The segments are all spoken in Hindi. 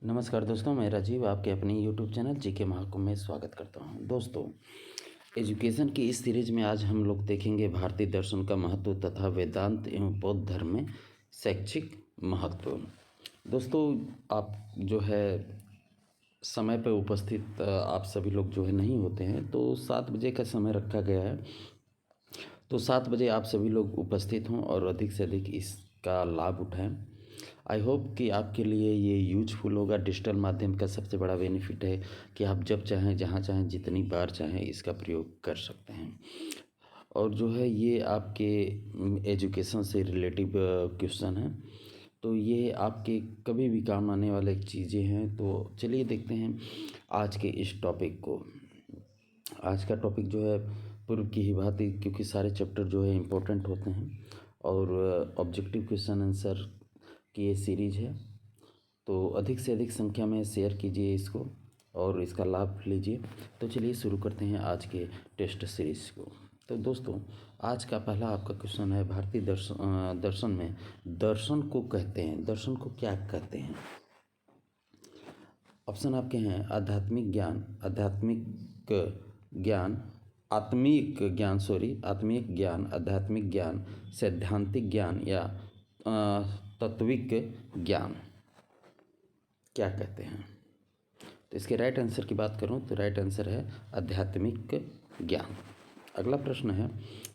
नमस्कार दोस्तों, मैं राजीव आपके अपने यूट्यूब चैनल जीके महाकुंभ में स्वागत करता हूं। दोस्तों, एजुकेशन की इस सीरीज में आज हम लोग देखेंगे भारतीय दर्शन का महत्व तथा वेदांत एवं बौद्ध धर्म में शैक्षिक महत्व। दोस्तों, आप जो है समय पर उपस्थित आप सभी लोग जो है नहीं होते हैं, तो 7 बजे का समय रखा गया है। तो 7 बजे आप सभी लोग उपस्थित हों और अधिक से अधिक इसका लाभ उठाएं। आई होप कि आपके लिए ये यूजफुल होगा। डिजिटल माध्यम का सबसे बड़ा बेनिफिट है कि आप जब चाहें, जहाँ चाहें, जितनी बार चाहें इसका प्रयोग कर सकते हैं। और जो है ये आपके एजुकेशन से रिलेटिव क्वेश्चन है, तो ये आपके कभी भी काम आने वाले चीज़ें हैं। तो चलिए देखते हैं आज के इस टॉपिक को। आज का टॉपिक जो है पूर्व की ही बात है, क्योंकि सारे चैप्टर जो है इम्पोर्टेंट होते हैं और ऑब्जेक्टिव क्वेश्चन आंसर की ये सीरीज है। तो अधिक से अधिक संख्या में शेयर कीजिए इसको और इसका लाभ लीजिए। तो चलिए शुरू करते हैं आज के टेस्ट सीरीज को। तो दोस्तों, आज का पहला आपका क्वेश्चन है, भारतीय दर्शन में दर्शन को कहते हैं, दर्शन को क्या कहते हैं? ऑप्शन आपके हैं आध्यात्मिक ज्ञान, आत्मिक ज्ञान, आध्यात्मिक ज्ञान, सैद्धांतिक ज्ञान या तत्विक ज्ञान। क्या कहते हैं? तो इसके राइट आंसर की बात करूं तो राइट आंसर है आध्यात्मिक ज्ञान। अगला प्रश्न है,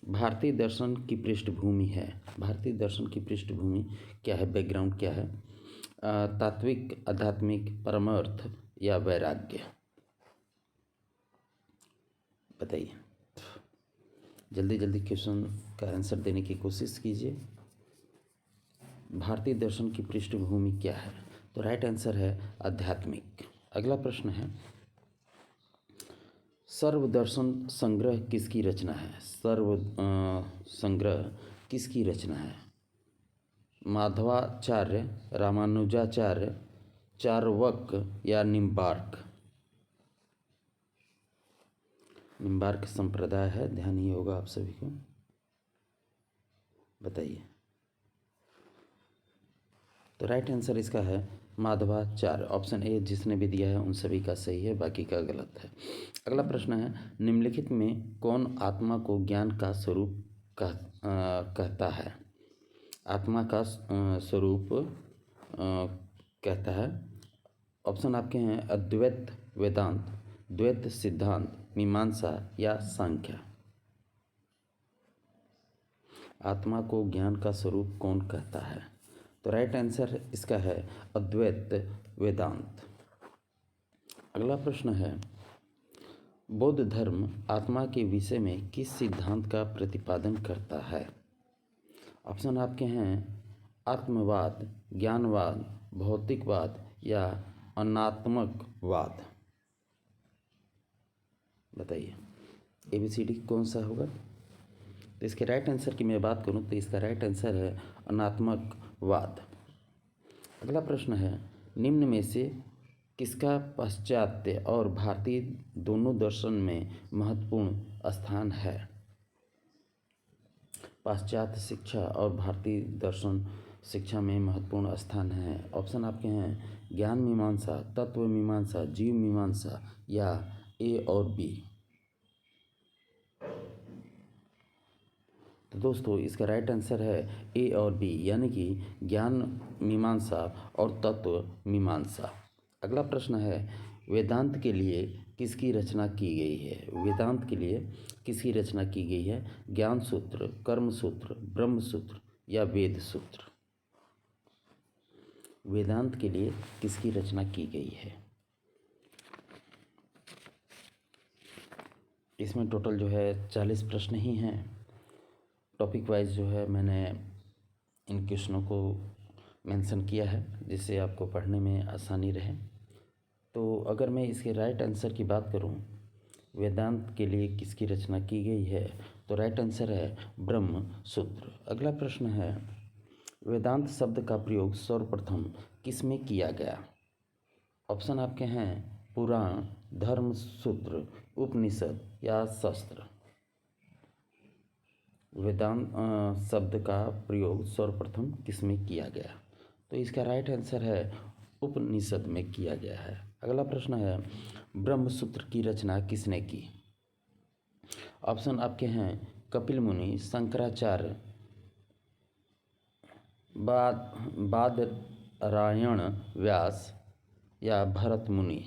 भारतीय दर्शन की पृष्ठभूमि है। भारतीय दर्शन की पृष्ठभूमि क्या है, बैकग्राउंड क्या है? तात्विक, आध्यात्मिक, परमार्थ या वैराग्य? बताइए, जल्दी जल्दी क्वेश्चन का आंसर देने की कोशिश कीजिए। भारतीय दर्शन की पृष्ठभूमि क्या है? तो राइट आंसर है आध्यात्मिक। अगला प्रश्न है, सर्वदर्शन संग्रह किसकी रचना है? संग्रह किसकी रचना है? माधवाचार्य, रामानुजाचार्य, चार्वाक या निम्बार्क? निम्बार्क संप्रदाय है, ध्यान ही होगा आप सभी को। बताइए। तो राइट आंसर इसका है माधवाचार्य। ऑप्शन ए जिसने भी दिया है उन सभी का सही है, बाकी का गलत है। अगला प्रश्न है, निम्नलिखित में कौन आत्मा को ज्ञान का स्वरूप कहता है? आत्मा का स्वरूप कहता है। ऑप्शन आपके हैं अद्वैत वेदांत, द्वैत सिद्धांत, मीमांसा या सांख्य? आत्मा को ज्ञान का स्वरूप कौन कहता है? तो राइट आंसर इसका है अद्वैत वेदांत। अगला प्रश्न है, बौद्ध धर्म आत्मा के विषय में किस सिद्धांत का प्रतिपादन करता है? ऑप्शन आपके हैं आत्मवाद, ज्ञानवाद, भौतिकवाद या अनात्मकवाद? बताइए, ABCD कौन सा होगा? तो इसके राइट आंसर की मैं बात करूं तो इसका राइट आंसर है अनात्मकवाद। अगला प्रश्न है, निम्न में से किसका पाश्चात्य और भारतीय दोनों दर्शन में महत्वपूर्ण स्थान है? पाश्चात्य शिक्षा और भारतीय दर्शन शिक्षा में महत्वपूर्ण स्थान है। ऑप्शन आपके हैं ज्ञान मीमांसा, तत्व मीमांसा, जीव मीमांसा या ए और बी? तो दोस्तों, इसका राइट आंसर है ए और बी, यानी कि ज्ञान मीमांसा और तत्व मीमांसा। अगला प्रश्न है, वेदांत के लिए किसकी रचना की गई है? वेदांत के लिए किसकी रचना की गई है? ज्ञान सूत्र, कर्म सूत्र, ब्रह्म सूत्र या वेद सूत्र? वेदांत के लिए किसकी रचना की गई है? इसमें टोटल जो है 40 प्रश्न ही हैं। टॉपिक वाइज जो है मैंने इन क्वेश्चनों को मेंशन किया है, जिससे आपको पढ़ने में आसानी रहे। तो अगर मैं इसके राइट आंसर की बात करूं, वेदांत के लिए किसकी रचना की गई है, तो राइट आंसर है ब्रह्म सूत्र। अगला प्रश्न है, वेदांत शब्द का प्रयोग सर्वप्रथम किस में किया गया? ऑप्शन आपके हैं पुराण, धर्म सूत्र, उपनिषद या शास्त्र? वेदांत शब्द का प्रयोग सर्वप्रथम किस में किया गया? तो इसका राइट आंसर है उपनिषद में किया गया है। अगला प्रश्न है, ब्रह्मसूत्र की रचना किसने की? ऑप्शन आपके हैं कपिल मुनि, शंकराचार्य, बादरायण व्यास या भरत मुनि।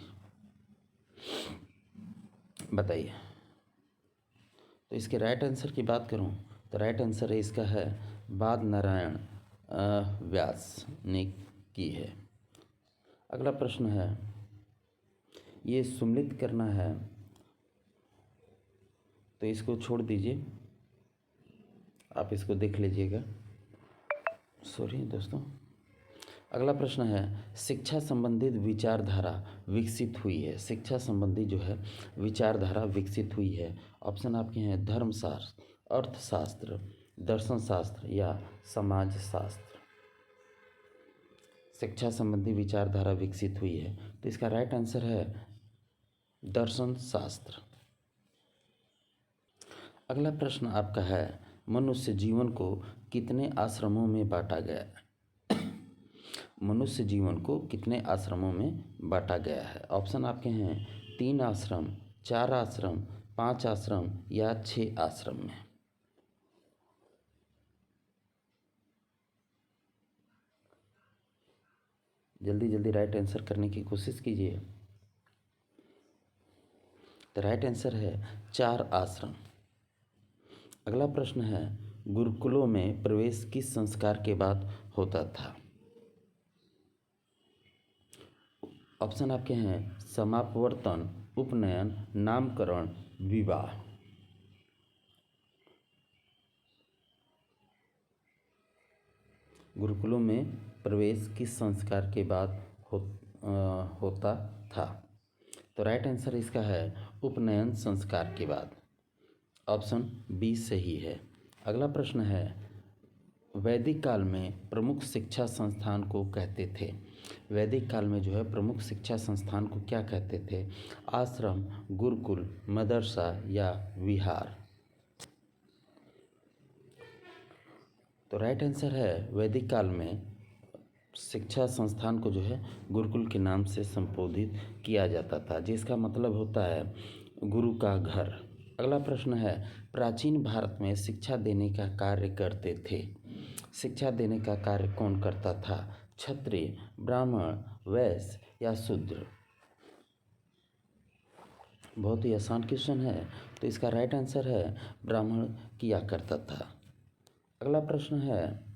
बताइए। तो इसके राइट आंसर की बात करूं तो राइट आंसर है इसका है बादरायण व्यास ने की है। अगला प्रश्न है, ये सुमिलित करना है तो इसको छोड़ दीजिए, आप इसको देख लीजिएगा। सॉरी दोस्तों। अगला प्रश्न है, शिक्षा संबंधित विचारधारा विकसित हुई है। शिक्षा संबंधी जो है विचारधारा विकसित हुई है। ऑप्शन आपके हैं धर्मशास्त्र, अर्थशास्त्र, दर्शन शास्त्र या समाजशास्त्र। शिक्षा संबंधी विचारधारा विकसित हुई है तो इसका राइट आंसर है दर्शन शास्त्र। अगला प्रश्न आपका है, मनुष्य जीवन को कितने आश्रमों में बांटा गया है? मनुष्य जीवन को कितने आश्रमों में बांटा गया है? ऑप्शन आपके हैं 3 आश्रम, 4 आश्रम, 5 आश्रम या 6 आश्रम में। जल्दी जल्दी राइट आंसर करने की कोशिश कीजिए। तो राइट आंसर है 4 आश्रम। अगला प्रश्न है, गुरुकुलों में प्रवेश किस संस्कार के बाद होता था? ऑप्शन आपके हैं समापवर्तन, उपनयन, नामकरण, विवाह। गुरुकुलों में प्रवेश किस संस्कार के बाद होता था? तो राइट आंसर इसका है उपनयन संस्कार के बाद। ऑप्शन बी सही है। अगला प्रश्न है, वैदिक काल में प्रमुख शिक्षा संस्थान को कहते थे। वैदिक काल में जो है प्रमुख शिक्षा संस्थान को क्या कहते थे? आश्रम, गुरुकुल, मदरसा या विहार। तो राइट आंसर है वैदिक काल में शिक्षा संस्थान को जो है गुरुकुल के नाम से संबोधित किया जाता था, जिसका मतलब होता है गुरु का घर। अगला प्रश्न है, प्राचीन भारत में शिक्षा देने का कार्य करते थे। शिक्षा देने का कार्य कौन करता था? क्षत्रिय, ब्राह्मण, वैश्य या शूद्र। बहुत ही आसान क्वेश्चन है तो इसका राइट आंसर है ब्राह्मण किया करता था। अगला प्रश्न है,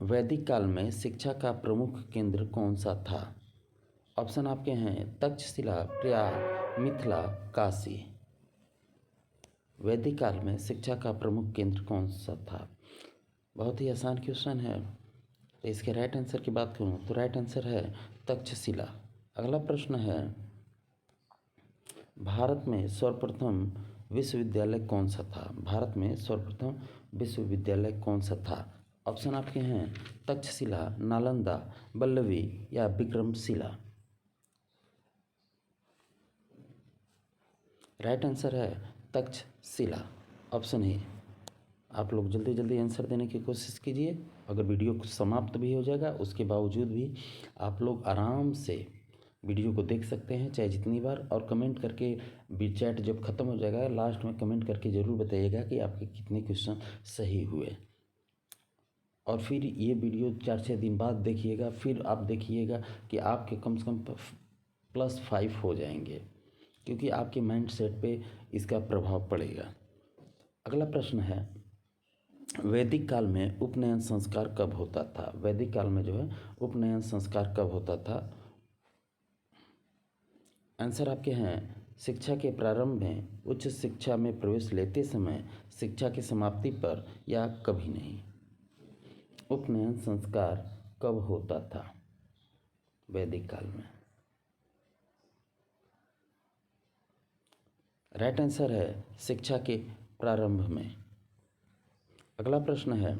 वैदिक काल में शिक्षा का प्रमुख केंद्र कौन सा था? ऑप्शन आपके हैं तक्षशिला, प्रयाग, मिथिला, काशी। वैदिक काल में शिक्षा का प्रमुख केंद्र कौन सा था? बहुत ही आसान क्वेश्चन है तो इसके राइट आंसर की बात करूं तो राइट आंसर है तक्षशिला। अगला प्रश्न है, भारत में सर्वप्रथम विश्वविद्यालय कौन सा था? भारत में सर्वप्रथम विश्वविद्यालय कौन सा था? ऑप्शन आपके हैं तक्षशिला, नालंदा, वल्लभी या विक्रमशिला। राइट आंसर है तक्षशिला, ऑप्शन है। आप लोग जल्दी जल्दी आंसर देने की कोशिश कीजिए। अगर वीडियो समाप्त भी हो जाएगा उसके बावजूद भी आप लोग आराम से वीडियो को देख सकते हैं, चाहे जितनी बार, और कमेंट करके चैट जब ख़त्म हो जाएगा लास्ट में कमेंट करके ज़रूर बताइएगा कि आपके कितने क्वेश्चन सही हुए। और फिर ये वीडियो 4-6 दिन बाद देखिएगा, फिर आप देखिएगा कि आपके कम से कम +5 हो जाएंगे, क्योंकि आपके माइंड सेट पे इसका प्रभाव पड़ेगा। अगला प्रश्न है, वैदिक काल में उपनयन संस्कार कब होता था? वैदिक काल में जो है उपनयन संस्कार कब होता था? आंसर आपके हैं शिक्षा के प्रारंभ में, उच्च शिक्षा में प्रवेश लेते समय, शिक्षा की समाप्ति पर या कभी नहीं। उपनयन संस्कार कब होता था वैदिक काल में? राइट आंसर है शिक्षा के प्रारंभ में। अगला प्रश्न है,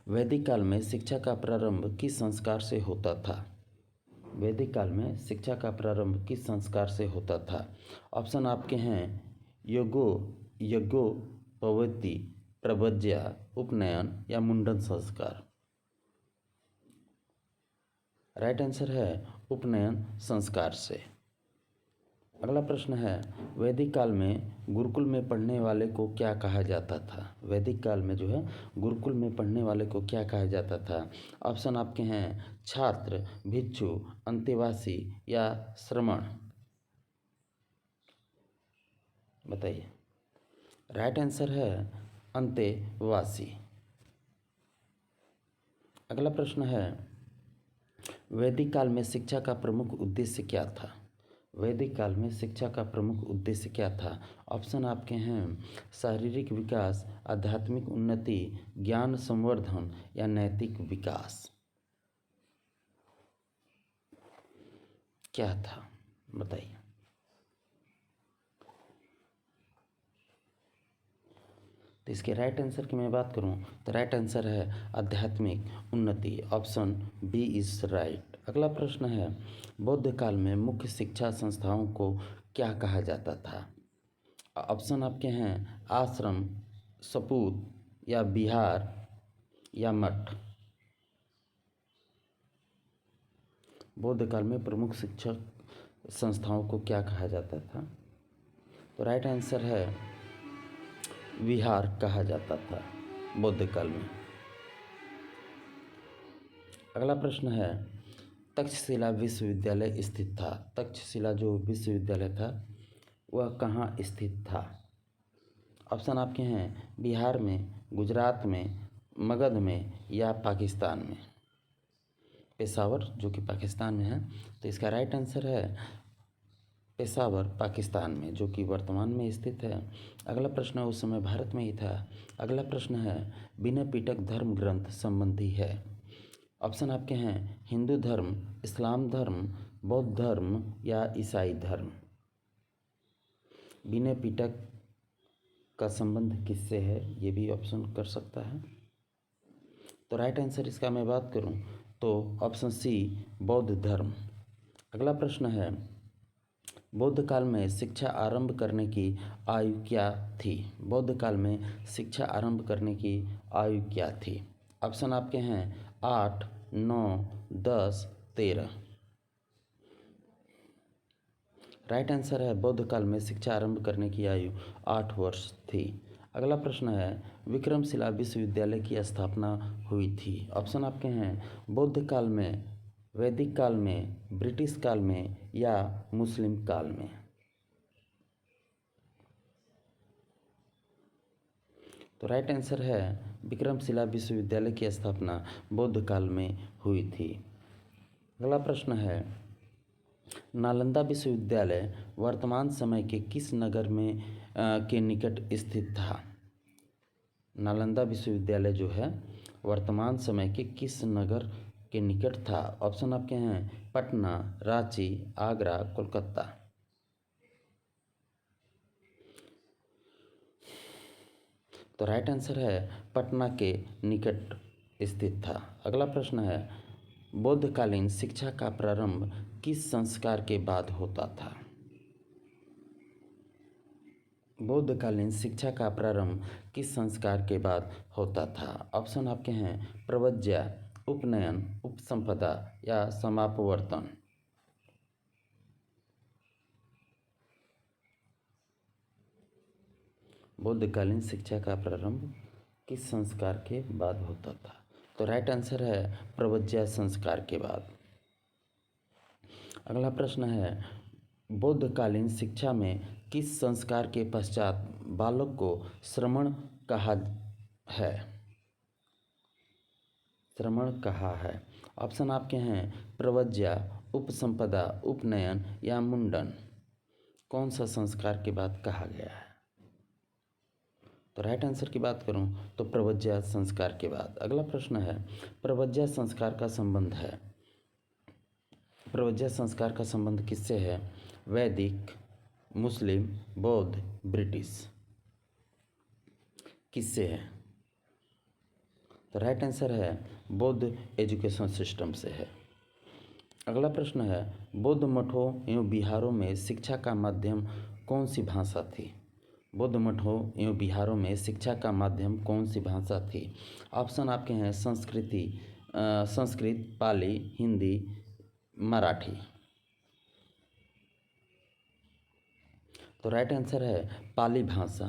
वैदिक काल में शिक्षा का प्रारंभ किस संस्कार से होता था? वैदिक काल में शिक्षा का प्रारंभ किस संस्कार से होता था? ऑप्शन आपके हैं यज्ञोपवीति, प्रव्रज्या, उपनयन या मुंडन संस्कार। राइट आंसर है उपनयन संस्कार से। अगला प्रश्न है वैदिक काल में गुरुकुल में पढ़ने वाले को क्या कहा जाता था। वैदिक काल में जो है गुरुकुल में पढ़ने वाले को क्या कहा जाता था। ऑप्शन आपके हैं छात्र, भिक्षु, अंतेवासी या श्रमण। बताइए। राइट आंसर है अंतेवासी। अगला प्रश्न है वैदिक काल में शिक्षा का प्रमुख उद्देश्य क्या था। वैदिक काल में शिक्षा का प्रमुख उद्देश्य क्या था। ऑप्शन आपके हैं शारीरिक विकास, आध्यात्मिक उन्नति, ज्ञान संवर्धन या नैतिक विकास। क्या था बताइए। तो इसके राइट आंसर की मैं बात करूं तो राइट आंसर है आध्यात्मिक उन्नति। Option B is right. अगला प्रश्न है बौद्ध काल में मुख्य शिक्षा संस्थाओं को क्या कहा जाता था। ऑप्शन आपके हैं आश्रम, सपूत या विहार या मठ। बौद्ध काल में प्रमुख शिक्षक संस्थाओं को क्या कहा जाता था। तो राइट आंसर है विहार कहा जाता था बौद्ध काल में। अगला प्रश्न है तक्षशिला विश्वविद्यालय स्थित था। तक्षशिला जो विश्वविद्यालय था वह कहाँ स्थित था। ऑप्शन आपके हैं बिहार में, गुजरात में, मगध में या पाकिस्तान में। पेशावर जो कि पाकिस्तान में है, तो इसका राइट आंसर है पेशावर पाकिस्तान में, जो कि वर्तमान में स्थित है। अगला प्रश्न उस समय भारत में ही था। अगला प्रश्न है विनय पिटक धर्म ग्रंथ संबंधी है। ऑप्शन आपके हैं हिंदू धर्म, इस्लाम धर्म, बौद्ध धर्म या ईसाई धर्म। विनय पिटक का संबंध किससे है ये भी ऑप्शन कर सकता है। तो राइट आंसर इसका मैं बात करूं तो ऑप्शन सी बौद्ध धर्म। अगला प्रश्न है बौद्ध काल में शिक्षा आरंभ करने की आयु क्या थी। बौद्ध काल में शिक्षा आरंभ करने की आयु क्या थी। ऑप्शन आपके हैं 8, 9, 10, 13। राइट आंसर है बौद्ध काल में शिक्षा आरंभ करने की आयु 8 वर्ष थी। अगला प्रश्न है विक्रमशिला विश्वविद्यालय की स्थापना हुई थी। ऑप्शन आपके हैं बौद्ध काल में, वैदिक काल में, ब्रिटिश काल में या मुस्लिम काल में। तो राइट आंसर है विक्रमशिला विश्वविद्यालय की स्थापना बौद्ध काल में हुई थी। अगला प्रश्न है नालंदा विश्वविद्यालय वर्तमान समय के किस नगर में के निकट स्थित था। नालंदा विश्वविद्यालय जो है वर्तमान समय के किस नगर के निकट था। ऑप्शन आपके हैं पटना, रांची, आगरा, कोलकाता। तो राइट आंसर है पटना के निकट स्थित था। अगला प्रश्न है बौद्धकालीन शिक्षा का प्रारंभ किस संस्कार के बाद होता था। बौद्धकालीन शिक्षा का प्रारंभ किस संस्कार के बाद होता था। ऑप्शन आपके हैं प्रव्रज्या, उपनयन, उपसंपदा या समापवर्तन। बौद्धकालीन शिक्षा का प्रारंभ किस संस्कार के बाद होता था। तो राइट आंसर है प्रव्रज्या संस्कार के बाद। अगला प्रश्न है बौद्धकालीन शिक्षा में किस संस्कार के पश्चात बालक को श्रमण कहा है। श्रमण कहा है। ऑप्शन आपके हैं प्रव्रज्या, उपसंपदा, उपनयन या मुंडन। कौन सा संस्कार के बाद कहा गया है। तो राइट आंसर की बात करूं तो प्रव्रज्या संस्कार के बाद। अगला प्रश्न है प्रव्रज्या संस्कार का संबंध है। प्रव्रज्या संस्कार का संबंध किससे है। वैदिक, मुस्लिम, बौद्ध, ब्रिटिश। किससे है। तो राइट आंसर है बौद्ध एजुकेशन सिस्टम से है। अगला प्रश्न है बौद्ध मठों एवं विहारों में शिक्षा का माध्यम कौन सी भाषा थी। बौद्ध मठों एवं विहारों में शिक्षा का माध्यम कौन सी भाषा थी। ऑप्शन आपके हैं संस्कृत, पाली, हिंदी मराठी। तो राइट आंसर है पाली भाषा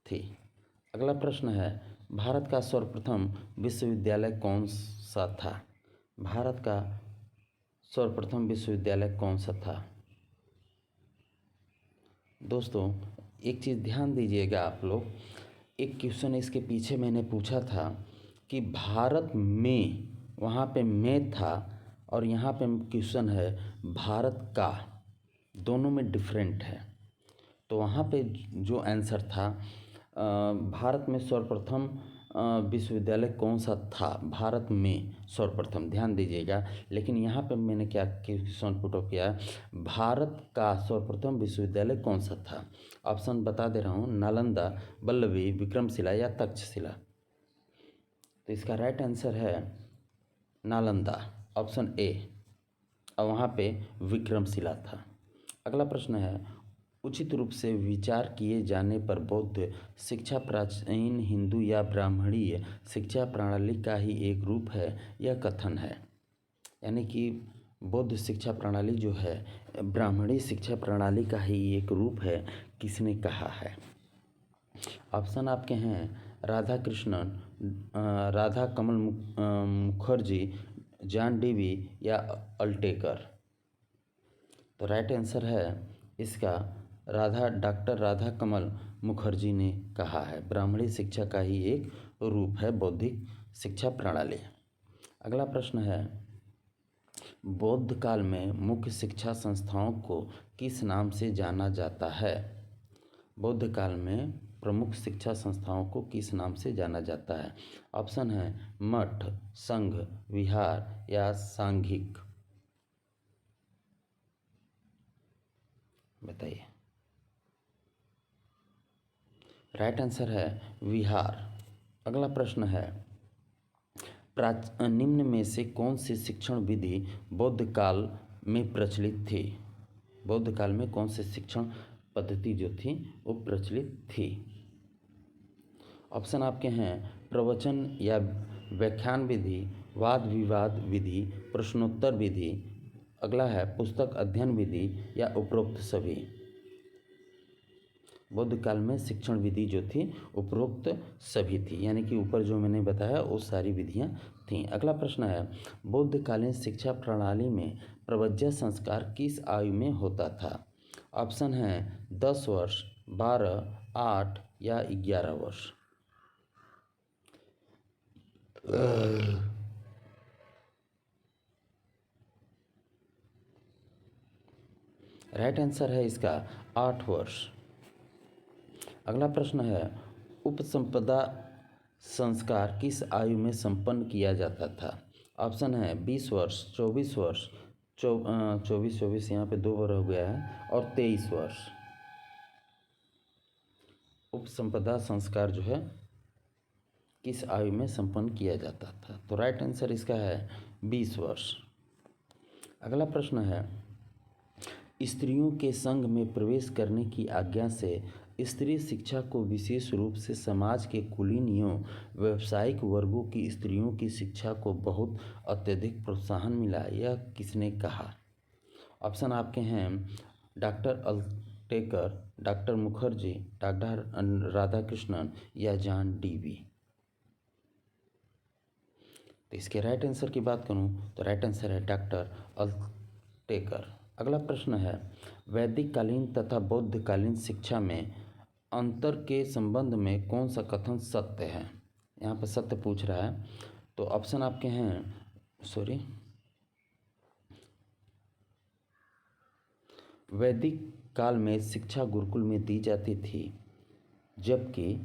थी। अगला प्रश्न है, भारत का सर्वप्रथम विश्वविद्यालय कौन सा था? भारत का सर्वप्रथम विश्वविद्यालय कौन सा था? दोस्तों एक चीज़ ध्यान दीजिएगा आप लोग, एक क्वेश्चन इसके पीछे मैंने पूछा था कि भारत में, वहाँ पे में था और यहाँ पे क्वेश्चन है भारत का, दोनों में डिफरेंट है। तो वहाँ पे जो आंसर था भारत में सर्वप्रथम विश्वविद्यालय कौन सा था, भारत में सर्वप्रथम, ध्यान दीजिएगा। लेकिन यहाँ पे मैंने क्या क्वेश्चन पुट अप किया, भारत का सर्वप्रथम विश्वविद्यालय कौन सा था? ऑप्शन बता दे रहा हूँ, नालंदा, वल्लभी, विक्रमशिला या तक्षशिला। तो इसका राइट आंसर है नालंदा, ऑप्शन ए, और वहाँ पे विक्रमशिला था। अगला प्रश्न है, उचित रूप से विचार किए जाने पर बौद्ध शिक्षा प्राचीन हिंदू या ब्राह्मणीय शिक्षा प्रणाली का ही एक रूप है, यह कथन है। यानी कि बौद्ध शिक्षा प्रणाली जो है ब्राह्मणी शिक्षा प्रणाली का ही एक रूप है, किसने कहा है? ऑप्शन आपके हैं राधा कृष्णन, राधा कमल मुखर्जी, जॉन डीवी या अल्टेकर। तो राइट आंसर है इसका डॉक्टर राधा कमल मुखर्जी ने कहा है, ब्राह्मणी शिक्षा का ही एक रूप है बौद्धिक शिक्षा प्रणाली। अगला प्रश्न है, बौद्ध काल में मुख्य शिक्षा संस्थाओं को किस नाम से जाना जाता है? बौद्ध काल में प्रमुख शिक्षा संस्थाओं को किस नाम से जाना जाता है? ऑप्शन है मठ, संघ, विहार या सांघिक। बताइए। राइट आंसर है विहार। अगला प्रश्न है, निम्न में से कौन सी शिक्षण विधि बौद्ध काल में प्रचलित थी? बौद्ध काल में कौन सी शिक्षण पद्धति जो थी वो प्रचलित थी? ऑप्शन आपके हैं प्रवचन या व्याख्यान विधि, वाद विवाद विधि, प्रश्नोत्तर विधि। अगला है पुस्तक अध्ययन विधि या उपरोक्त सभी। बौद्ध काल में शिक्षण विधि जो थी उपरोक्त सभी थी, यानी कि ऊपर जो मैंने बताया वो सारी विधियां थीं। अगला प्रश्न है, बौद्धकालीन शिक्षा प्रणाली में प्रव्रज्या संस्कार किस आयु में होता था? ऑप्शन है 10 वर्ष, 12, 8 या 11 वर्ष। राइट आंसर है इसका 8 वर्ष। अगला प्रश्न है, उपसंपदा संस्कार किस आयु में संपन्न किया जाता था? ऑप्शन है 20 वर्ष, 24 वर्ष, 24 यहाँ पे 2 बार हो गया है, और 23 वर्ष। उपसंपदा संस्कार जो है किस आयु में संपन्न किया जाता था? तो राइट आंसर इसका है 20 वर्ष। अगला प्रश्न है, स्त्रियों के संघ में प्रवेश करने की आज्ञा से स्त्री शिक्षा को विशेष रूप से समाज के कुलीन एवं व्यावसायिक वर्गों की स्त्रियों की शिक्षा को बहुत अत्यधिक प्रोत्साहन मिला, यह किसने कहा? ऑप्शन आपके हैं doctor Altekar, doctor Mukherjee, doctor Radhakrishnan या जॉन डीवी। तो इसके राइट आंसर की बात करूं तो राइट आंसर है डॉक्टर अल्टेकर। अगला प्रश्न है, वैदिक कालीन तथा बौद्ध कालीन शिक्षा में अंतर के संबंध में कौन सा कथन सत्य है? यहाँ पर सत्य पूछ रहा है। तो ऑप्शन आपके हैं वैदिक काल में शिक्षा गुरुकुल में दी जाती थी, जबकि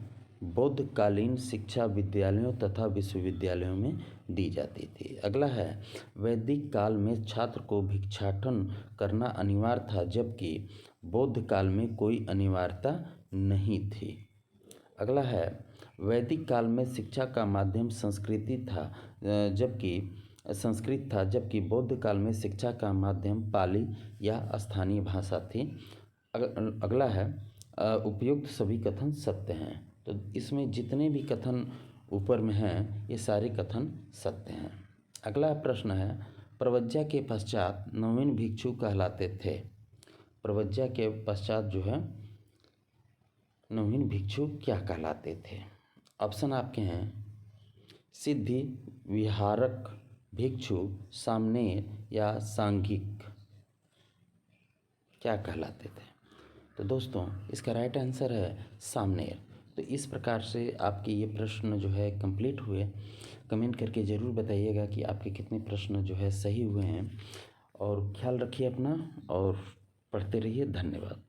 बौद्ध कालीन शिक्षा विद्यालयों तथा विश्वविद्यालयों में दी जाती थी। अगला है, वैदिक काल में छात्र को भिक्षाटन करना अनिवार्य था, जबकि बौद्ध काल में कोई अनिवार्यता नहीं थी। अगला है, वैदिक काल में शिक्षा का माध्यम संस्कृत था, जबकि बौद्ध काल में शिक्षा का माध्यम पाली या स्थानीय भाषा थी। अगला है, उपयुक्त सभी कथन सत्य हैं। तो इसमें जितने भी कथन ऊपर में हैं ये सारे कथन सत्य हैं। अगला प्रश्न है, प्रव्रज्या के पश्चात नवीन भिक्षु कहलाते थे। प्रव्रज्या के पश्चात जो है नवीन भिक्षु क्या कहलाते थे? ऑप्शन आपके हैं सिद्धि, विहारक भिक्षु, सामनेर या सांघिक, क्या कहलाते थे? तो दोस्तों इसका राइट आंसर है सामनेर। तो इस प्रकार से आपके ये प्रश्न जो है कंप्लीट हुए। कमेंट करके ज़रूर बताइएगा कि आपके कितने प्रश्न जो है सही हुए हैं। और ख्याल रखिए अपना और पढ़ते रहिए। धन्यवाद।